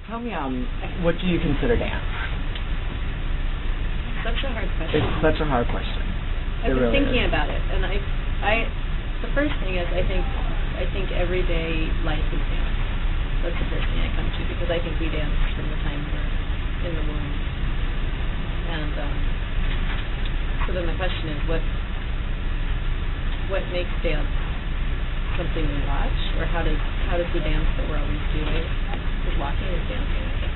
Tell me, what do you consider dance? Such a hard question. It's such a hard question. I've been thinking about it, and the first thing is I think everyday life is dance. That's the first thing I come to, because I think we dance from the time we're in the womb. And so then the question is, what makes dance something we watch, or how does the dance that we're always doing, because walking is dancing, I think,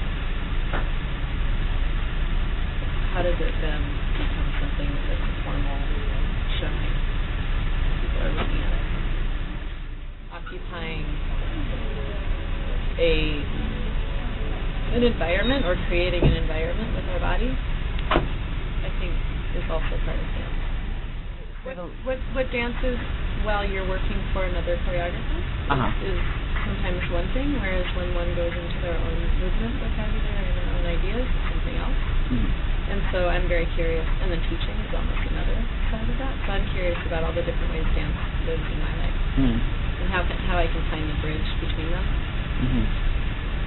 how does it then become something that's a formal showing? People are looking at it, occupying an environment, or creating an environment with our bodies, I think is also part of dance. What dances while you're working for another choreographer is sometimes one thing, whereas when one goes into their own movement vocabulary and their own ideas, it's something else. And so I'm very curious, and then teaching is almost another side of that. So I'm curious about all the different ways dance lives in my life, and how I can find the bridge between them,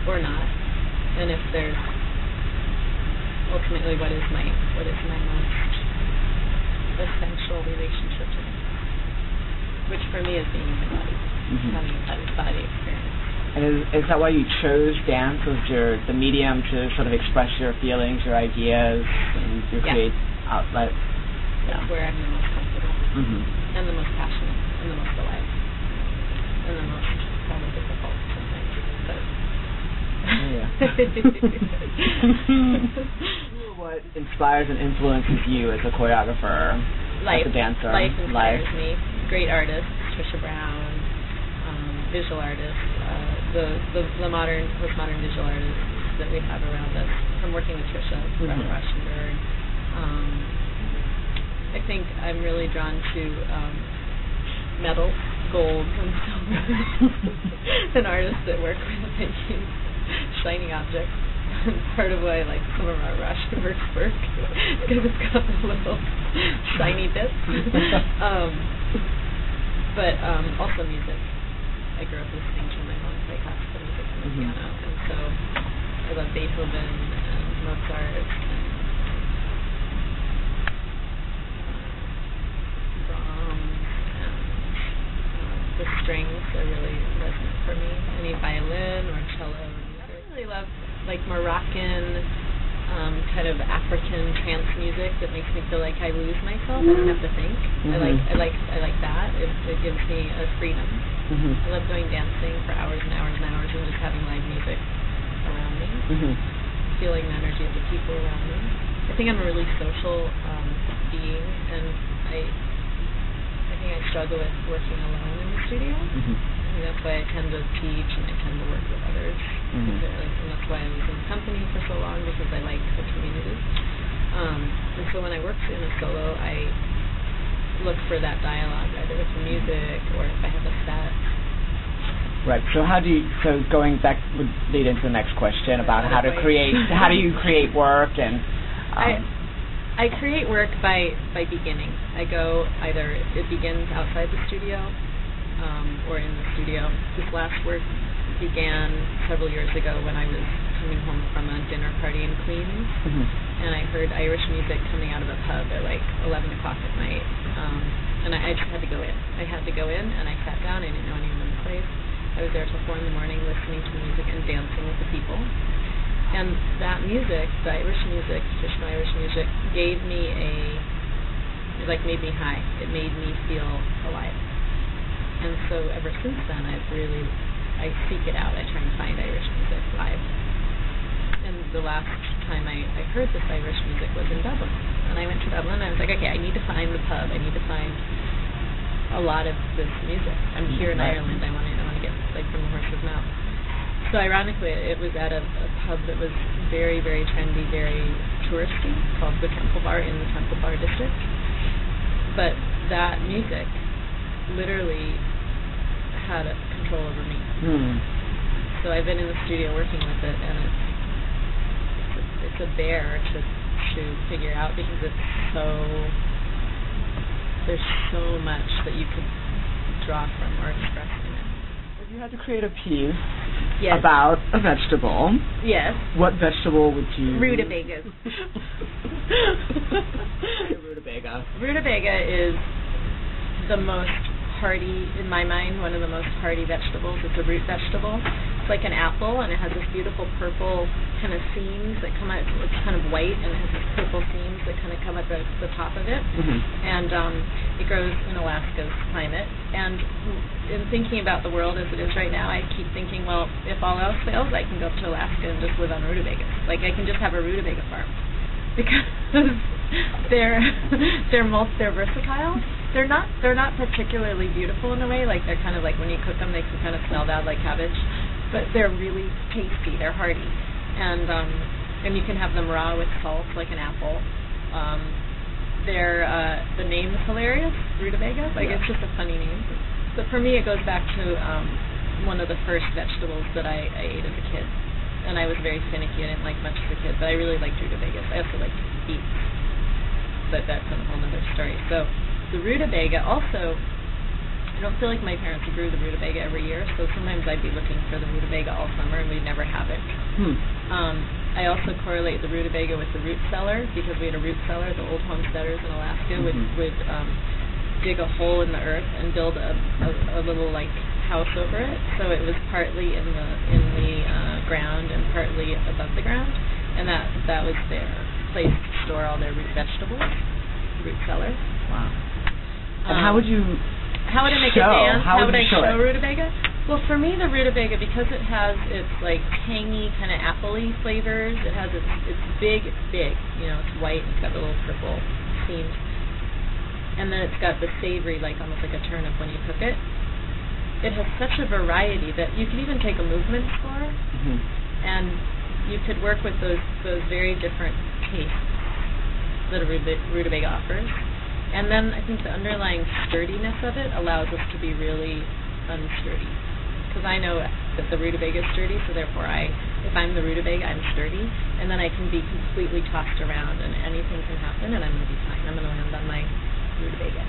or not, and if there's ultimately what is my most essential relationship to it, which for me is being in my body, having a body experience. And is that why you chose dance as the medium to sort of express your feelings, your ideas, and your create outlet? That's where I'm the most comfortable, and the most passionate, and the most alive, and the most probably difficult sometimes. But what inspires and influences you as a choreographer, as a dancer? Life inspires me. Great artists, Trisha Brown, visual artists, the modern, postmodern visual artists that we have around us. From working with Trisha, Brett Rauschenberg. I think I'm really drawn to metal, gold, and silver, and artists that work with making shiny objects. Part of why I like some of our Rauschenberg's work, because it's got a little shiny bits. But also music. I grew up listening to my mom play classical music on the piano, and so I love Beethoven and Mozart and Brahms, and the strings are really resonant for me. Any violin or cello. I really love like Moroccan, kind of African trance music that makes me feel like I lose myself. I don't have to think. I like that. It gives me a freedom. I love going dancing for hours and hours and hours, and just having live music around me, feeling the energy of the people around me. I think I'm a really social being, and I think I struggle with working alone in the studio. And that's why I tend to teach, and I tend to work with others. And that's why I was in company for so long, because I like the community. And so when I work in a solo, I look for that dialogue, either with the music or if I have a set. Right. So going back would lead into the next question about how do you create work, and I create work by beginning. I go either it begins outside the studio, or in the studio. This last work began several years ago when I was coming home from a dinner party in Queens, and I heard Irish music coming out of a pub at like 11 o'clock at night, and I just had to go in. I had to go in, and I sat down. I didn't know anyone in the place. I was there till 4 in the morning listening to music and dancing with the people. And that music, the Irish music, traditional Irish music, gave me made me high. It made me feel alive. And so ever since then, I seek it out. I try and find Irish music live. And the last time I heard this Irish music was in Dublin. And I went to Dublin, and I was like, okay, I need to find the pub. I need to find a lot of this music. I'm here in Ireland. I want to get like from the horse's mouth. So ironically, it was at a pub that was very, very trendy, very touristy, called the Temple Bar in the Temple Bar district. But that music literally had a control over me. So I've been in the studio working with it, and it's a bear to figure out, because there's so much that you could draw from or express in it. If you had to create a piece Yes. about a vegetable. Yes. What vegetable would you... Rutabagas. Rutabaga. Rutabaga is the most hardy, in my mind, one of the most hardy vegetables. It's a root vegetable. It's like an apple, and it has this beautiful purple kind of seams that come out. It's kind of white, and it has these purple seams that kind of come at the top of it. Mm-hmm. And it grows in Alaska's climate. And in thinking about the world as it is right now, I keep thinking, well, if all else fails, I can go to Alaska and just live on rutabagas. Like, I can just have a rutabaga farm. Because they're versatile. They're not particularly beautiful in a way. Like, they're kind of like, when you cook them, they can kind of smell bad like cabbage. But they're really tasty. They're hearty. And you can have them raw with salt like an apple. The name is hilarious, rutabaga. Like, it's just a funny name. But for me, it goes back to one of the first vegetables that I ate as a kid. And I was very finicky. I didn't like much as a kid, but I really liked rutabagas. I also liked beets. But that's a whole other story. So the rutabaga also, I don't feel like my parents grew the rutabaga every year, so sometimes I'd be looking for the rutabaga all summer and we'd never have it. I also correlate the rutabaga with the root cellar, because we had a root cellar. The old homesteaders in Alaska would dig a hole in the earth and build a little like house over it. So it was partly in the ground and partly above the ground, and that was their place to store all their root vegetables, root cellar. Wow. And how would you? How would I make it dance? How would I show it? rutabaga? Well, for me, the rutabaga, because it has its like tangy kind of appley flavors, it has its big. You know, it's white. It's got the little purple seams, and then it's got the savory, like almost like a turnip when you cook it. It has such a variety that you could even take a movement score, and you could work with those very different tastes that a rutabaga offers. And then I think the underlying sturdiness of it allows us to be really unsturdy. Because I know that the rutabaga is sturdy, so therefore if I'm the rutabaga, I'm sturdy, and then I can be completely tossed around, and anything can happen, and I'm going to be fine. I'm going to land on my rutabaga.